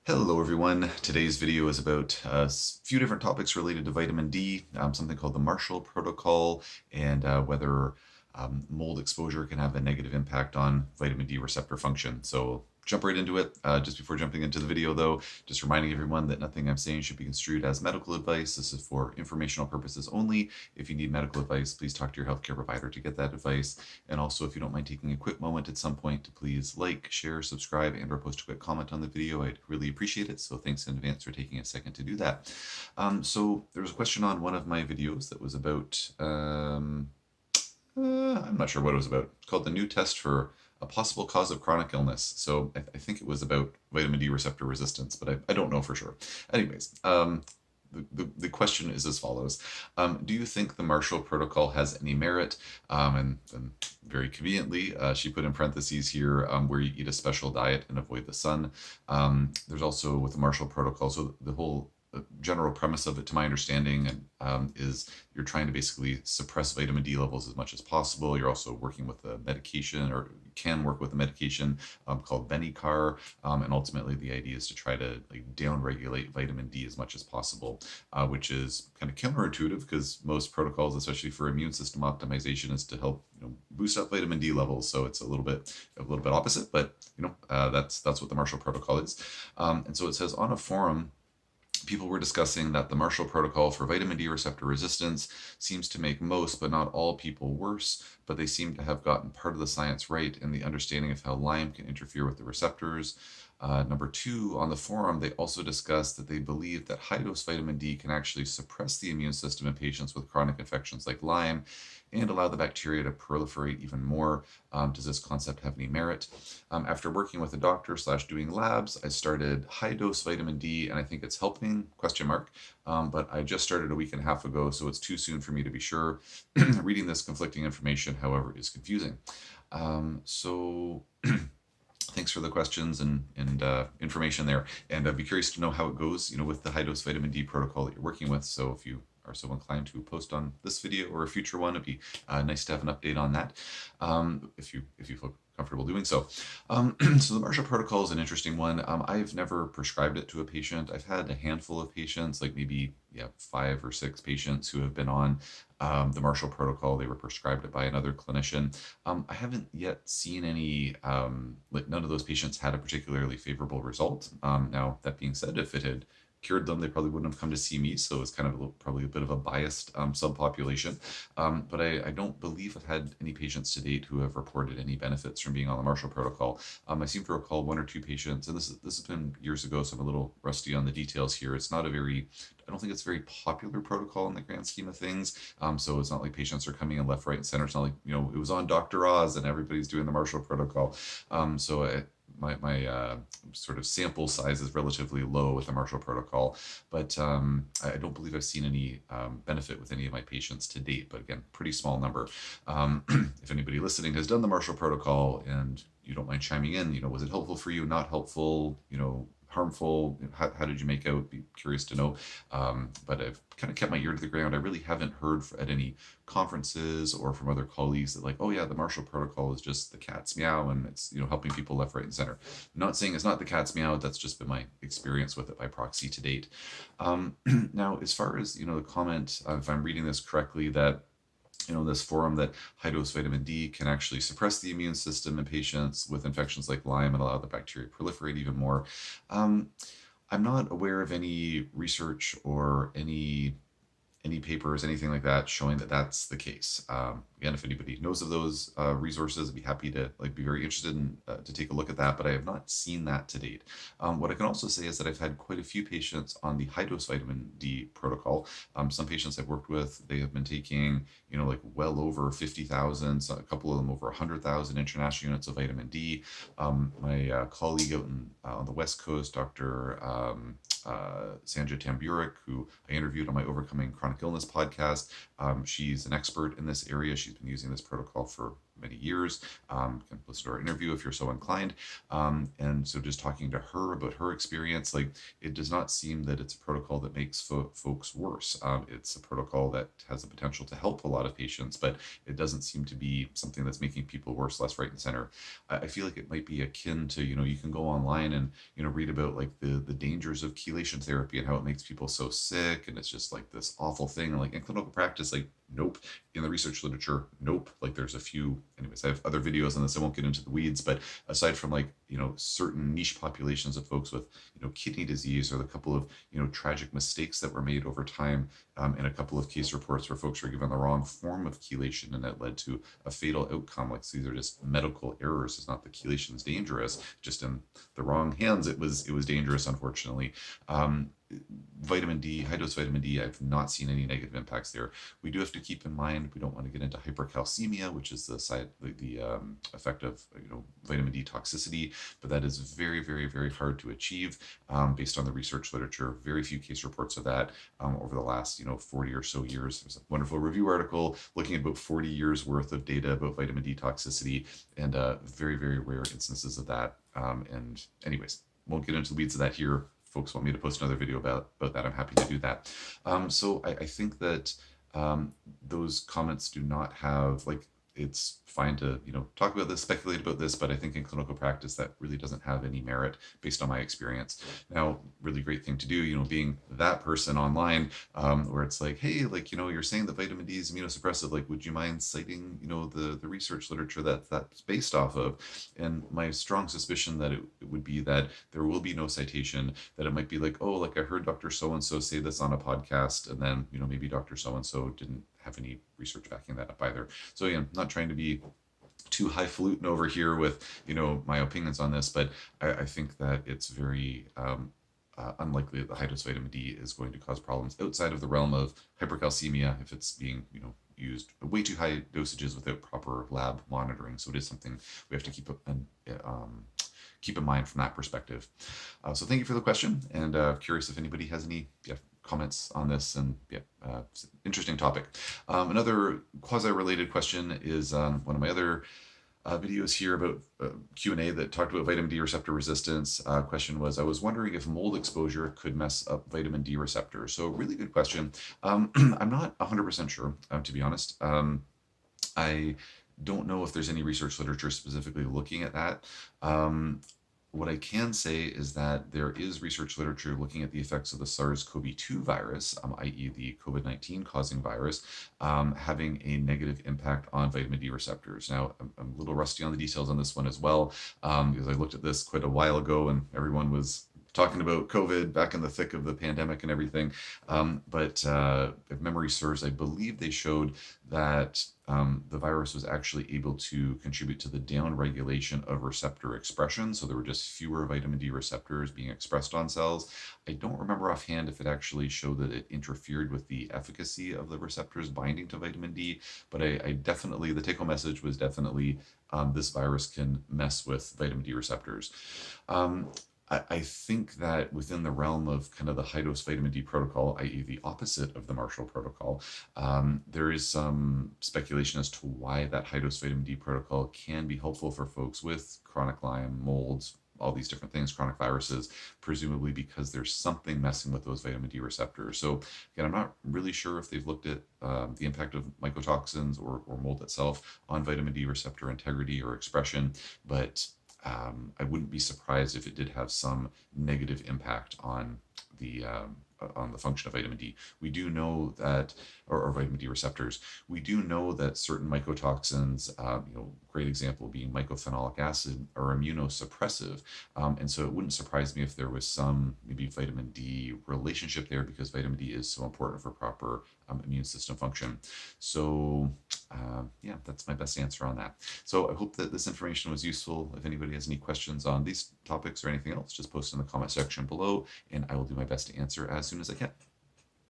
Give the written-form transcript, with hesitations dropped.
Hello everyone. Today's video is about a few different topics related to vitamin D, something called the Marshall Protocol, and whether mold exposure can have a negative impact on vitamin D receptor function. So jump right into it. Just before jumping into the video though, just reminding everyone that nothing I'm saying should be construed as medical advice. This is for informational purposes only. If you need medical advice, please talk to your healthcare provider to get that advice. And also, if you don't mind taking a quick moment at some point to please like, share, subscribe, and or post a quick comment on the video, I'd really appreciate it. So thanks in advance for taking a second to do that. So there was a question on one of my videos that was about, I'm not sure what it was about. It's called the new test for a possible cause of chronic illness. So I think it was about vitamin D receptor resistance, but I don't know for sure. Anyways, the question is as follows. Do you think the Marshall Protocol has any merit? And very conveniently, she put in parentheses here, where you eat a special diet and avoid the sun. There's also with the Marshall Protocol, so the whole general premise of it, to my understanding, is you're trying to basically suppress vitamin D levels as much as possible. You're also working with a medication, or can work with a medication called Benicar, and ultimately the idea is to try to down-regulate vitamin D as much as possible, which is kind of counterintuitive because most protocols, especially for immune system optimization, is to help boost up vitamin D levels. So it's a little bit opposite, but that's what the Marshall Protocol is. And so it says on a forum, people were discussing that the Marshall Protocol for vitamin D receptor resistance seems to make most, but not all people worse, but they seem to have gotten part of the science right in the understanding of how Lyme can interfere with the receptors. Number two, on the forum, they also discussed that they believe that high-dose vitamin D can actually suppress the immune system in patients with chronic infections like Lyme and allow the bacteria to proliferate even more. Does this concept have any merit? After working with a doctor / doing labs, I started high-dose vitamin D, and I think it's helping, ? But I just started a week and a half ago, so it's too soon for me to be sure. Reading this conflicting information, however, is confusing. Thanks for the questions and information there. And I'd be curious to know how it goes, with the high-dose vitamin D protocol that you're working with. So if you are so inclined to post on this video or a future one, it'd be nice to have an update on that, if you feel comfortable doing so. So the Marshall Protocol is an interesting one. I've never prescribed it to a patient. I've had a handful of patients, like maybe 5 or 6 patients who have been on the Marshall Protocol. They were prescribed it by another clinician. I haven't yet seen any, none of those patients had a particularly favorable result. Now, that being said, if it had cured them, they probably wouldn't have come to see me, so it's kind of probably a bit of a biased subpopulation. But I don't believe I've had any patients to date who have reported any benefits from being on the Marshall Protocol. I seem to recall 1 or 2 patients, and this has been years ago, so I'm a little rusty on the details here. It's not I don't think it's a very popular protocol in the grand scheme of things. So it's not like patients are coming in left, right, and center. It's not like, it was on Dr. Oz and everybody's doing the Marshall Protocol. My sort of sample size is relatively low with the Marshall Protocol, but I don't believe I've seen any benefit with any of my patients to date, but again, pretty small number. If anybody listening has done the Marshall Protocol and you don't mind chiming in, was it helpful for you, not helpful, harmful? How did you make out? Be curious to know. But I've kind of kept my ear to the ground. I really haven't heard at any conferences or from other colleagues that oh yeah, the Marshall Protocol is just the cat's meow and it's helping people left, right, and center. I'm not saying it's not the cat's meow. That's just been my experience with it by proxy to date. Now, as far as the comment, if I'm reading this correctly, that this forum, that high-dose vitamin D can actually suppress the immune system in patients with infections like Lyme and allow the bacteria to proliferate even more. I'm not aware of any research or any papers, anything like that, showing that that's the case. Again, if anybody knows of those resources, I'd be happy to be very interested in to take a look at that, but I have not seen that to date. What I can also say is that I've had quite a few patients on the high-dose vitamin D protocol. Some patients I've worked with, they have been taking, well over 50,000, so a couple of them over 100,000 international units of vitamin D. My colleague out on the West Coast, Dr. Sanja Tamburek, who I interviewed on my Overcoming Chronic Illness podcast. She's an expert in this area. She's been using this protocol for many years. Can listen to our interview if you're so inclined. And so just talking to her about her experience, like it does not seem that it's a protocol that makes folks worse. It's a protocol that has the potential to help a lot of patients, but it doesn't seem to be something that's making people worse, less, right, and center. I feel like it might be akin to, you can go online and, read about like the dangers of chelation therapy and how it makes people so sick. And it's just like this awful thing. And like in clinical practice, like, nope. In the research literature, nope. Like there's a few, anyways, I have other videos on this. I won't get into the weeds, but aside from like, certain niche populations of folks with, kidney disease, or the couple of, tragic mistakes that were made over time, in a couple of case reports where folks were given the wrong form of chelation and that led to a fatal outcome. Like these are just medical errors. It's not that chelation is dangerous, just in the wrong hands, it was dangerous, unfortunately. Vitamin D, high dose vitamin D, I've not seen any negative impacts there. We do have to keep in mind we don't want to get into hypercalcemia, which is the effect of vitamin D toxicity, but that is very, very, very hard to achieve based on the research literature. Very few case reports of that over the last 40 or so years. There's a wonderful review article looking at about 40 years worth of data about vitamin D toxicity, and very, very rare instances of that. And anyways, won't get into the weeds of that here. Folks want me to post another video about that, I'm happy to do that. So I think that those comments do not have, like, it's fine to talk about this, speculate about this, but I think in clinical practice that really doesn't have any merit based on my experience. Now, really great thing to do, being that person online, where it's like, hey, like, you're saying that vitamin D is immunosuppressive, like, would you mind citing the research literature that's based off of? And my strong suspicion that it would be that there will be no citation, that it might be like, oh, like I heard Dr. So-and-so say this on a podcast, and then maybe Dr. So-and-so didn't have any research backing that up either. So again, not trying to be too highfalutin over here with my opinions on this, but I think that it's very unlikely that the high dose vitamin D is going to cause problems outside of the realm of hypercalcemia if it's being used way too high dosages without proper lab monitoring. So it is something we have to keep in mind from that perspective. So thank you for the question, and curious if anybody has any comments on this, and interesting topic. Another quasi-related question is one of my other videos here about Q&A that talked about vitamin D receptor resistance. Question was, I was wondering if mold exposure could mess up vitamin D receptors. So really good question. I'm not 100% sure, to be honest. I don't know if there's any research literature specifically looking at that. What I can say is that there is research literature looking at the effects of the SARS-CoV-2 virus, i.e. the COVID-19 causing virus, having a negative impact on vitamin D receptors. Now, I'm a little rusty on the details on this one as well, because I looked at this quite a while ago and everyone was talking about COVID back in the thick of the pandemic and everything. But if memory serves, I believe they showed that the virus was actually able to contribute to the downregulation of receptor expression. So there were just fewer vitamin D receptors being expressed on cells. I don't remember offhand if it actually showed that it interfered with the efficacy of the receptors binding to vitamin D, but I definitely, the take-home message was definitely this virus can mess with vitamin D receptors. I think that within the realm of kind of the high-dose vitamin D protocol, i.e. the opposite of the Marshall protocol, there is some speculation as to why that high-dose vitamin D protocol can be helpful for folks with chronic Lyme, molds, all these different things, chronic viruses, presumably because there's something messing with those vitamin D receptors. So again, I'm not really sure if they've looked at the impact of mycotoxins or mold itself on vitamin D receptor integrity or expression, but I wouldn't be surprised if it did have some negative impact on the function of vitamin D. We do know that, or vitamin D receptors, we do know that certain mycotoxins, great example being mycophenolic acid, are immunosuppressive. And so it wouldn't surprise me if there was some maybe vitamin D relationship there, because vitamin D is so important for proper immune system function. So yeah, that's my best answer on that. So I hope that this information was useful. If anybody has any questions on these topics or anything else, just post in the comment section below, and I will do my best to answer as soon as I can.